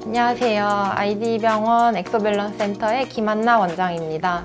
안녕하세요. 아이디병원 엑소밸런스 센터의 김한나 원장입니다.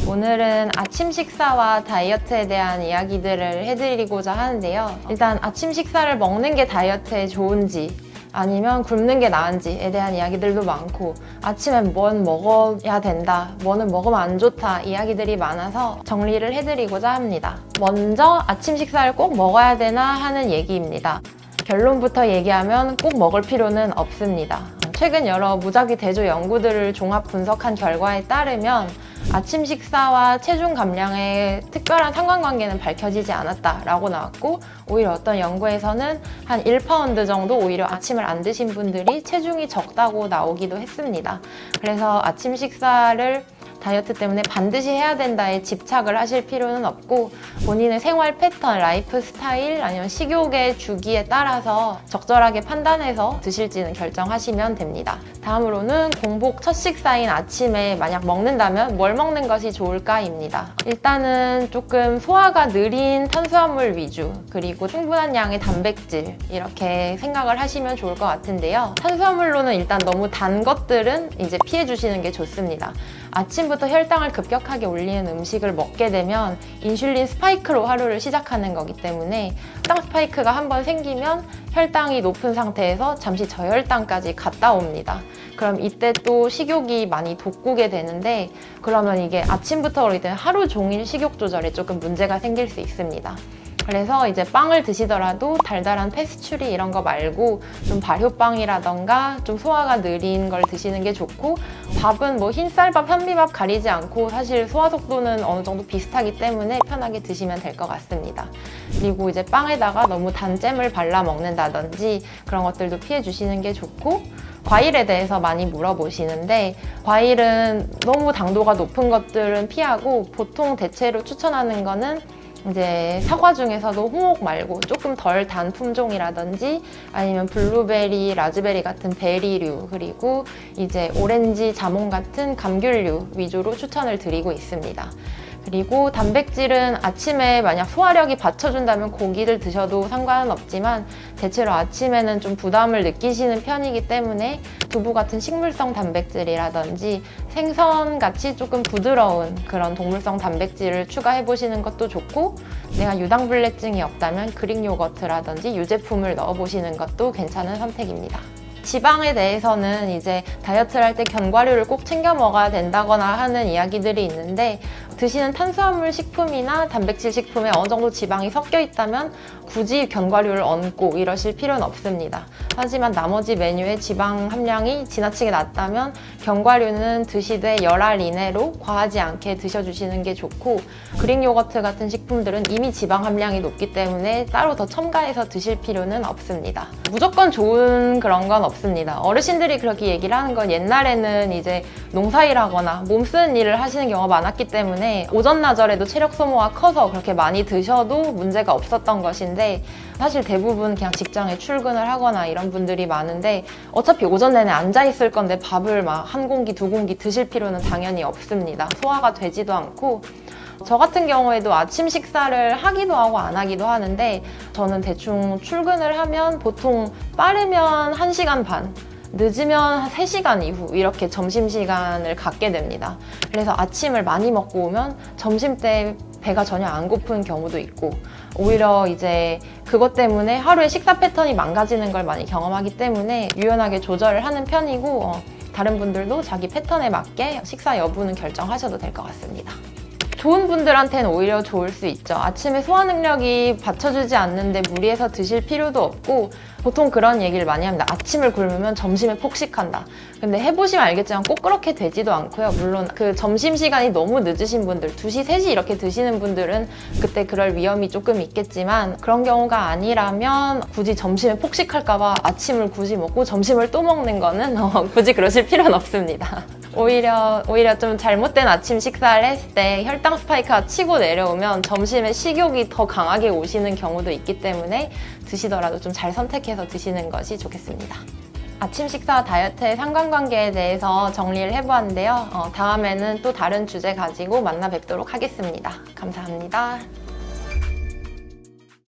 오늘은 아침 식사와 다이어트에 대한 이야기들을 해드리고자 하는데요. 일단 아침 식사를 먹는 게 다이어트에 좋은지 아니면 굶는 게 나은지에 대한 이야기들도 많고, 아침엔 뭔 먹어야 된다, 뭐는 먹으면 안 좋다 이야기들이 많아서 정리를 해드리고자 합니다. 먼저 아침 식사를 꼭 먹어야 되나 하는 얘기입니다. 결론부터 얘기하면 꼭 먹을 필요는 없습니다. 최근 여러 무작위 대조 연구들을 종합 분석한 결과에 따르면 아침 식사와 체중 감량에 특별한 상관관계는 밝혀지지 않았다라고 나왔고, 오히려 어떤 연구에서는 한 1파운드 정도 오히려 아침을 안 드신 분들이 체중이 적다고 나오기도 했습니다. 그래서 아침 식사를 다이어트 때문에 반드시 해야 된다에 집착을 하실 필요는 없고, 본인의 생활 패턴, 라이프 스타일, 아니면 식욕의 주기에 따라서 적절하게 판단해서 드실지는 결정하시면 됩니다. 다음으로는 공복 첫 식사인 아침에 만약 먹는다면 뭘 먹는 것이 좋을까입니다. 일단은 조금 소화가 느린 탄수화물 위주, 그리고 충분한 양의 단백질, 이렇게 생각을 하시면 좋을 것 같은데요. 탄수화물로는 일단 너무 단 것들은 이제 피해 주시는 게 좋습니다. 아침부터 혈당을 급격하게 올리는 음식을 먹게 되면 인슐린 스파이크로 하루를 시작하는 거기 때문에, 혈당 스파이크가 한번 생기면 혈당이 높은 상태에서 잠시 저혈당까지 갔다 옵니다. 그럼 이때 또 식욕이 많이 돋구게 되는데, 그러면 이게 아침부터 그러기 때문에 하루 종일 식욕 조절에 조금 문제가 생길 수 있습니다. 그래서 이제 빵을 드시더라도 달달한 페스츄리 이런 거 말고 좀 발효빵이라던가 좀 소화가 느린 걸 드시는 게 좋고, 밥은 뭐 흰쌀밥, 현미밥 가리지 않고 사실 소화 속도는 어느 정도 비슷하기 때문에 편하게 드시면 될 것 같습니다. 그리고 이제 빵에다가 너무 단 잼을 발라 먹는다든지 그런 것들도 피해 주시는 게 좋고, 과일에 대해서 많이 물어보시는데, 과일은 너무 당도가 높은 것들은 피하고, 보통 대체로 추천하는 거는 이제 사과 중에서도 홍옥 말고 조금 덜 단 품종이라든지 아니면 블루베리, 라즈베리 같은 베리류, 그리고 이제 오렌지, 자몽 같은 감귤류 위주로 추천을 드리고 있습니다. 그리고 단백질은 아침에 만약 소화력이 받쳐준다면 고기를 드셔도 상관은 없지만, 대체로 아침에는 좀 부담을 느끼시는 편이기 때문에 두부 같은 식물성 단백질이라든지 생선같이 조금 부드러운 그런 동물성 단백질을 추가해 보시는 것도 좋고, 내가 유당불내증이 없다면 그릭 요거트라든지 유제품을 넣어 보시는 것도 괜찮은 선택입니다. 지방에 대해서는 이제 다이어트를 할 때 견과류를 꼭 챙겨 먹어야 된다거나 하는 이야기들이 있는데, 드시는 탄수화물 식품이나 단백질 식품에 어느 정도 지방이 섞여 있다면 굳이 견과류를 얹고 이러실 필요는 없습니다. 하지만 나머지 메뉴에 지방 함량이 지나치게 낮다면 견과류는 드시되 열알 이내로 과하지 않게 드셔주시는 게 좋고, 그릭 요거트 같은 식품들은 이미 지방 함량이 높기 때문에 따로 더 첨가해서 드실 필요는 없습니다. 무조건 좋은 그런 건 없습니다. 어르신들이 그렇게 얘기를 하는 건, 옛날에는 이제 농사일하거나 몸 쓰는 일을 하시는 경우가 많았기 때문에 오전나절에도 체력 소모가 커서 그렇게 많이 드셔도 문제가 없었던 것인데, 사실 대부분 그냥 직장에 출근을 하거나 이런 분들이 많은데, 어차피 오전 내내 앉아 있을 건데 밥을 막 한 공기, 두 공기 드실 필요는 당연히 없습니다. 소화가 되지도 않고, 저 같은 경우에도 아침 식사를 하기도 하고 안 하기도 하는데, 저는 대충 출근을 하면 보통 빠르면 1시간 반, 늦으면 3시간 이후 이렇게 점심시간을 갖게 됩니다. 그래서 아침을 많이 먹고 오면 점심때 배가 전혀 안 고픈 경우도 있고, 오히려 이제 그것 때문에 하루의 식사 패턴이 망가지는 걸 많이 경험하기 때문에 유연하게 조절을 하는 편이고, 다른 분들도 자기 패턴에 맞게 식사 여부는 결정하셔도 될 것 같습니다. 좋은 분들한테는 오히려 좋을 수 있죠. 아침에 소화 능력이 받쳐주지 않는데 무리해서 드실 필요도 없고, 보통 그런 얘기를 많이 합니다. 아침을 굶으면 점심에 폭식한다. 근데 해보시면 알겠지만 꼭 그렇게 되지도 않고요. 물론 그 점심시간이 너무 늦으신 분들, 2시, 3시 이렇게 드시는 분들은 그때 그럴 위험이 조금 있겠지만, 그런 경우가 아니라면 굳이 점심에 폭식할까봐 아침을 굳이 먹고 점심을 또 먹는 거는 굳이 그러실 필요는 없습니다. 오히려 좀 잘못된 아침 식사를 했을 때 혈당 스파이크가 치고 내려오면 점심에 식욕이 더 강하게 오시는 경우도 있기 때문에 드시더라도 좀 잘 선택해서 드시는 것이 좋겠습니다. 아침 식사와 다이어트의 상관관계에 대해서 정리를 해보았는데요. 다음에는 또 다른 주제 가지고 만나 뵙도록 하겠습니다. 감사합니다.